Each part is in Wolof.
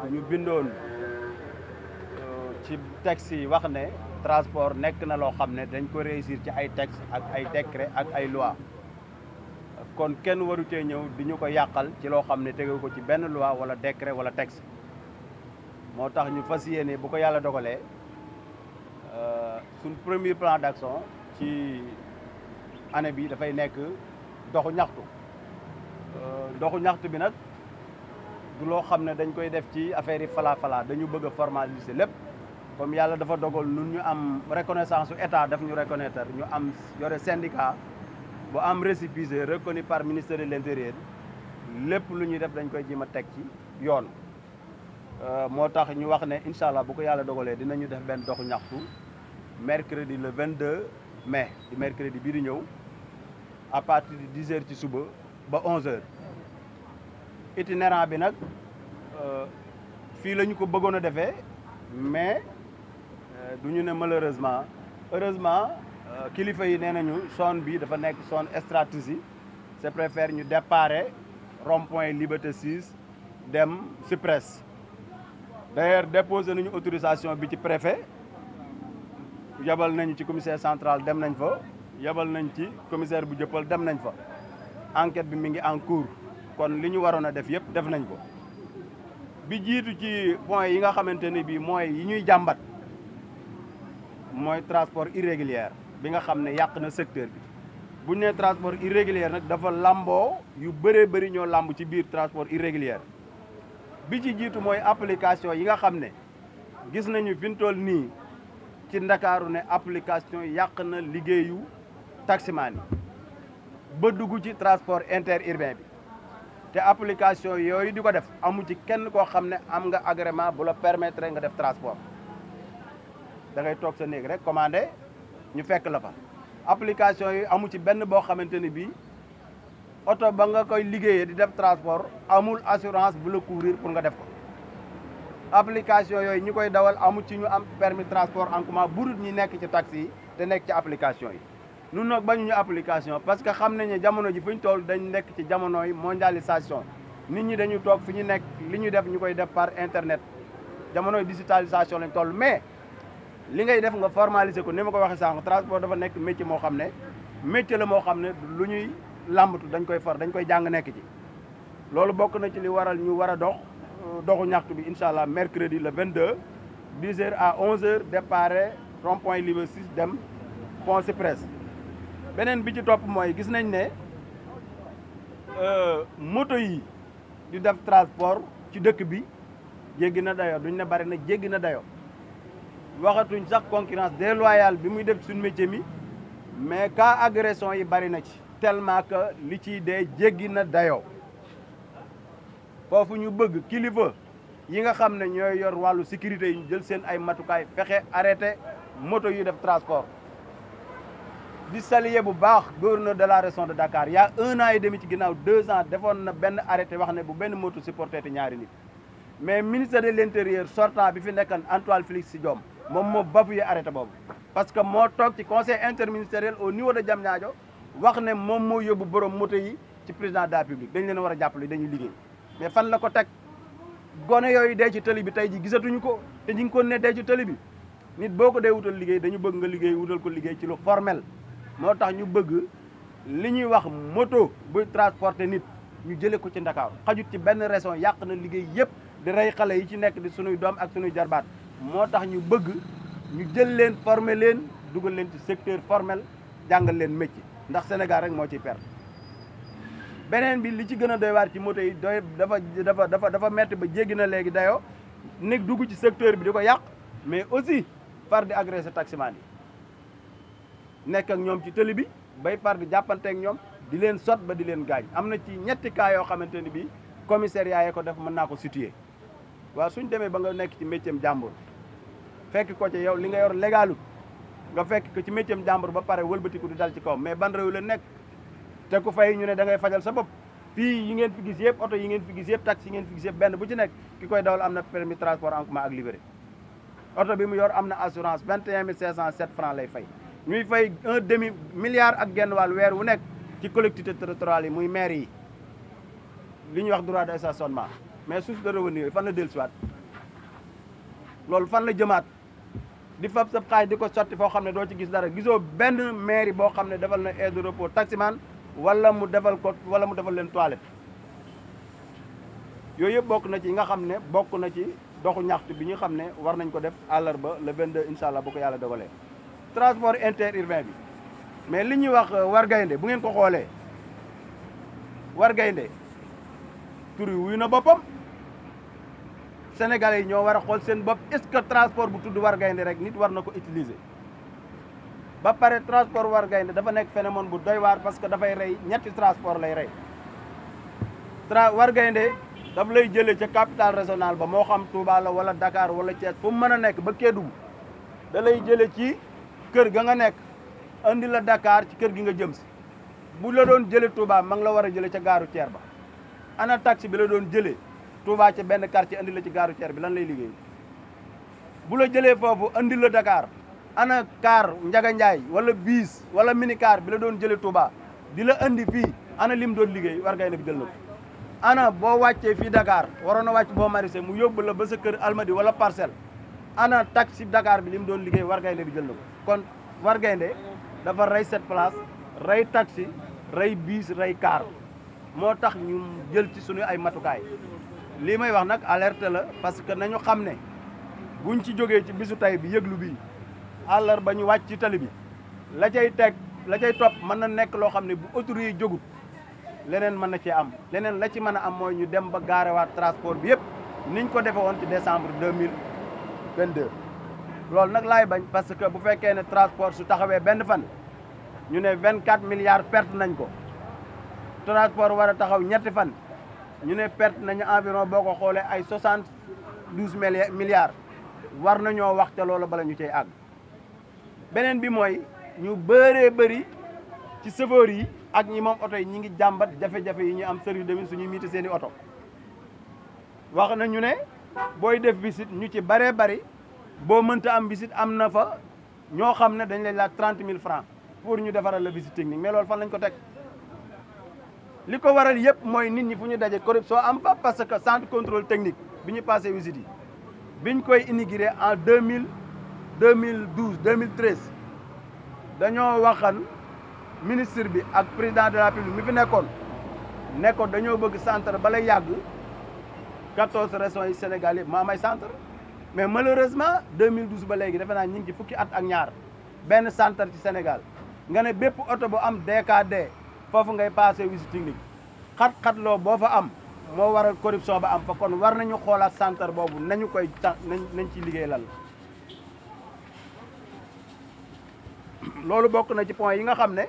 ñu bindoon ci texte yi wax ne transport nekk na loo xam ne dañ ko réussir ci ay texte ak ay décret ak ay loi kon kenn waru cee ñëw di ñu ko yàqal ci loo xam ne tegu ko ci benn loi wala décret wala texte moo tax ñu fas yéene bu ko yàlla dogalee suñ premier plan d'action ci année bi dafay nekk doxu ñaxtu bi nag du loo xam ne dañ koy def ci affaire yi falaa dañu bëgg a formaliser lépp comme yàlla dafa dogal nun ñu am reconnaissance su état daf ñu reconnaître ñu am yore syndicat bu am récépissé reconnu par ministère de l'intérieur lépp lu ñuy def dañ koy jéem a teg ci yoon moo tax ñu wax ne incha allah bu ko yàlla dogalee dinañu def benn doxu ñaxtu mercredi le 22 mai di mercredi bii di ñëw à partir de 10 heures ci suba ba 11 heures itinérant bi nag fii la ñu ko bëggoon a defee mais du ñu ne malheureusement heureusement kilifa yi nee nañu zone bi dafa nekk zone stratégique c'est préfère ñu déparé rond-point Liberté 6 dem Cyprès d'ailleurs déposé nañu autorisation bi ci préfet yabal nañu ci commissaire central dem nañ fa yabal nañ ci commissaire bu jëppal dem nañ fa enquête bi mi ngi en cours kon li ñu waroon a def yëpp def nañ ko bi jiitu ci point yi nga xamante ne bii mooy yi ñuy jàmbat mooy transport irrégulier bi nga xam ne yàq na secteur bi bu ñu nee transport irrégulier nag dafa lamboo yu bëree bëri ñoo lamb ci biir transport irrégulier bi ci jiitu mooy application yi nga xam ne gis nañu fi ñu toll nii ci Ndakaaru ne application yàq na liggéeyu taximaan yi ba dugg ci transport interurbain bi te application yooyu di ko def amu ci kenn koo xam ne am nga agrément bu la permettre nga def transport da ngay toog sa néeg rek commandé ñu fekk la fa application yi amu ci benn boo xamante ni bii oto ba nga koy liggéeyee di def transport amul assurance bu la couvrir pour nga def ko application yooyu ñi koy dawal amu ci ñu am permis transport en commun burut ñi nekk ci taxi yi te nekk ci application yi nun nag bañuñu application parce que xam nañ ne jamono ji fu ñu toll dañ nekk ci jamonoy mondialisation nit ñi dañu toog fi ñu nekk li ñu def ñu koy def par internet jamonoy digitalisation lañ toll mais li ngay def nga formaliser ko ni ma ko waxee sànq transport dafa nekk métier moo xam ne métier la moo xam ne lu ñuy làmbatu dañ koy jàng nekk ci loolu bokk na ci li waral ñu war a doxu ñaxtu bi incha allah mercredi le 22 10 heures à 11 heures départ rond-point Liberté 6 dem Pont Cyprès beneen bi ci topp mooy gis nañ ne moto yi di def transport ci dëkk bi jéggi na dayo duñ ne bari na jéggi na dayo waxatuñ sax concurrence déloyale bi muy def suñu métier mi mais cas agression yi bari na ci tellement que li ciy dee jéggi na dayo foofu ñu bëgg kilifa yi nga xam ne ñooy yor wàllu sécurité yi ñu jël seen ay matukaay fexe arrêté moto yu def transport di saluer bu baax gouverneur de la région de Dakar il y a 1 an et demi ci ginnaaw 2 ans defoon na benn arrêté wax ne bu benn moto supporté te ñaari nit mais ministre de l'intérieur sortant bi fi nekkan Antoine Félix Diome moom moo bafoué arrêté boobu parce que moo toog ci conseil interministériel au niveau de Diamniadio wax ne moom moo yóbbu borom moto yi ci président de la République dañ leen war a jàppale dañuy liggéey mais fan la ko teg gone yooyu dee ci tëli bi tey ji gisatuñu ko te ñu ngi ko ne dee ci tëli bi nit boo ko dee wutal liggéey dañu bëgg nga liggéey wutal ko liggéey ci lu formel moo tax ñu bëgg li ñuy wax moto buy transporter nit ñu jëlee ko ci Ndakaaru xajut ci benn région yàq na liggéey yëpp di rey xale yi ci nekk di sunuy doom ak sunuy jarbaat moo tax ñu bëgg ñu jël leen former leen dugal leen ci secteur formel jàngal leen métier ndax Sénégal rek moo ciy perte beneen bi li ci gën a doy waar ci moto yi doy dafa metti ba jéggi na léegi dayoo nekk dugg ci secteur bi di ko yàq mais aussi far di agresser taximan yi nekk ak ñoom ci tëli bi bay far di jàppanteek ñoom di leen sot ba di leen gaañ am na ci ñetti cas yoo xamante ni bii commissariat yi ko def mën naa ko situer waaw suñ demee ba nga nekk ci métier am jàmbur fekk ko ci yow li nga yor légalut nga fekk ko ci métier am jàmbur ba pare wëlbatiku di dal ci kawam mais ban réew la nekk te ku fay ñu ne da ngay fajal sa bopp fii yi ngeen fi gis yëpp oto yi ngeen fi gis yëpp taxi yi ngeen fi gis yëpp benn bu ci nekk ki koy dawal am na permis transport en commun ak libéré oto bi mu yor am na assurance 21 507 francs lay fay ñuy fay 1,5 milliard ak genn wàll weer wu nekk ci collectivité territoriale yi muy maire yi li ñuy wax droit de stationnement mais source de revenu yooyu fan la dellusiwaat loolu fan la jëmaat di fab sa xaay di ko sotti foo xam ne doo ci gis dara gisoo benn mairie boo xam ne defal na aire de repos taximan wala mu defal leen toilette yooyu yëpp bokk na ci nga xam ne bokk na ci doxu ñaxtu bi ñu xam ne war nañ ko def àllarba le 22 incha allah bu ko yàlla dogalee. transport interurbain bi mais li ñuy wax war gaynde bu ngeen ko xoolee war gaynde tur yi wuyu na boppam sénégalais yi ñoo war a xool seen bopp est-ce que transport bu tudd war gaynde rek nit war na ko utiliser. ba pare transport war gaynde dafa nekk phénomène bu doy waar parce que dafay rey ñetti transport lay rey war gaynde daf lay jëlee ca capitale régionale ba moo xam Touba la wala Dakar wala Thiès fu mu mën a nekk ba Kédougou da lay jëlee ci kër ga nga nekk andi la Dakar ci kër gi nga jëm si bu la doon jëlee Touba ma ngi la war a jëlee ca gaaru Thiès ba ana taxi bi la doon jëlee Touba ca benn quartier andi la ci gaaru Thiès bi lan lay liggéey bu la jëlee foofu andi la Dakar ana car Njaga Njaay wala biis wala mini car bi la doon jëlee Touba di la andi fii ana lim doon liggéey war gaynde bi jël na ko ana boo wàccee fii Dakar waroon a wàcc boo marisé mu yóbbu la ba sa kër Almadi wala Parcelles ana taxi Dakar bi lim doon liggéey war gaynde bi jël na ko kon war gaynde dafa rey 7 place rey taxi rey biis rey car moo tax ñu jël ci suñu ay matukaay lii may wax nag alerte la parce que nañu xam ne buñ ci jógee ci bisu tay bi yëglu bi àllarba ñu wàcc ci tali bi la cay topp mën na nekk loo xam ne bu autorité yi jógut leneen mën na cee am leneen la ci mën a am mooy ñu dem ba gaarewaat transport bi yëpp niñ ko defe woon ci décembre 2022 loolu nag laay bañ parce que bu fekkee ne transport su taxawee benn fan ñu ne 24 milliards perte nañ ko transport war a taxaw ñetti fan ñu ne perte nañu environ boo ko xoolee ay 72 milliards war nañoo wax te loolu bala ñu cay àgg beneen bi mooy ñu bëree bëri ci chauffeur yi ak ñi moom oto yi ñi ngi jàmbat jafe-jafe yi ñu am service de mine suñuy miite seen i oto wax nañu ne booy def visite ñu ci bëree bëri boo mënta am visite am na fa ñoo xam ne dañ lay laaj 30 000 francs pour ñu defaral la visite technique mais loolu fan lañ ko teg li ko waral yëpp mooy nit ñi fu ñu daje corruption am fa parce que centre contrôle technique bi ñu passé visite yi biñ koy inauguré en 2012 2013 dañoo waxan ministre bi ak président de la République mi fi nekkoon dañoo bëgg centre ba lay yàgg 14 régions yi Sénégal yëpp ma am ay centre mais malheureusement 2012 ba léegi defe naa ñu ngi ci fukki at ak ñaar benn centre ci Sénégal nga ne bépp oto bu am DKD foofu ngay passé visite technique xat-xatloo boo fa am moo waral corruption ba am fa kon war nañu xoolaat centre boobu nañu koy nañ ci liggéey lal loolu bokk na ci point yi nga xam ne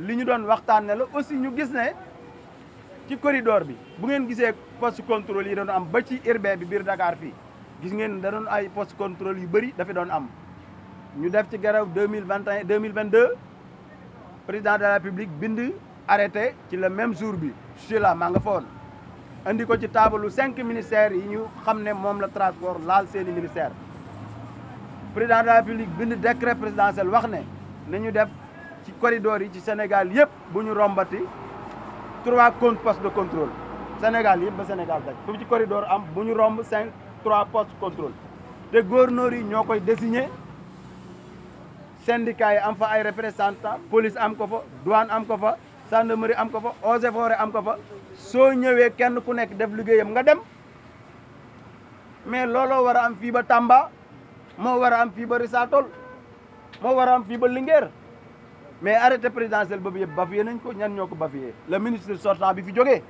li ñu doon waxtaanee la aussi ñu gis ne ci corridor bi bu ngeen gisee poste contrôle yi doon am ba ci urbain bi biir Dakar fii gis ngeen da doon ay poste contrôle yu bëri dafa doon am ñu def ci grève 2021 2022 président de la République bind arrêté ci le même jour bi je là maa nga foon andi ko ci taabalu 5 ministères yi ñu xam ne moom la transport laal seeni ministère président de la République bind décret présidentiel wax ne nañu def ci corridor yi ci Sénégal yëpp bu ñu rombati 3 postes de contrôle Sénégal yëpp ba Sénégal daj fu ci corridor am bu ñu romb 3 postes de contrôle te gouverneur yi ñoo koy désigné syndicat yi am fa ay représentants police am ko fa douane am ko fa gendarmerie am ko fa eaux et forêts am ko fa soo ñëwee kenn ku nekk def liggéeyam nga dem mais looloo war a am fii ba Tamba moo war a am fii ba Richard-Toll moo war a am fii ba Linguère mais arrêté présidentiel boobu yëpp bafiyé nañ ko ñan ñoo ko bafiyé le ministre sortant bi fi jógee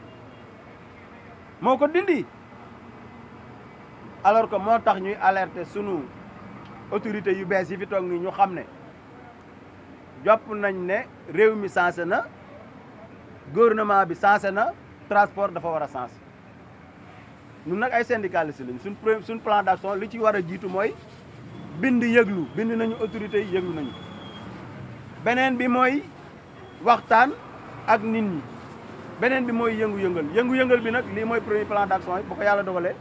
moo ko dindi alors que moo tax ñuy alerter sunu autorités yu bees yi fi toog nii ñu xam ne jàpp nañ ne réew mi sensé na gouvernement bi sensé na transport dafa war a sensé ñun nag ay syndicalistes lañ suñ plan d'action li ci war a jiitu mooy bind nañu autorités yi yëglu nañu beneen bi mooy waxtaan ak nit ñi beneen bi mooy yëngu-yëngal bi nag lii mooy premier plan d'action yi bu ko yàlla dogalee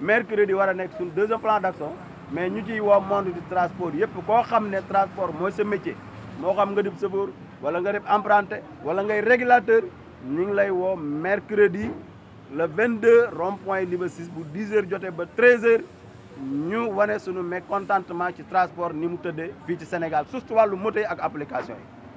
mercredi war a nekk suñ deuxième plan d'action mais ñu ciy woo monde du transport yëpp koo xam ne transport mooy sa métier moo xam nga def chauffeur wala nga def apprenti wala ngay régulateur ñu ngi lay woo mercredi le 22 rond-point Liberté 6 bu 10 heures jotee ba 13 heures ñu wane suñu mécontentement ci transport ni mu tëddee fii ci Sénégal surtout wàllu moto yi ak application yi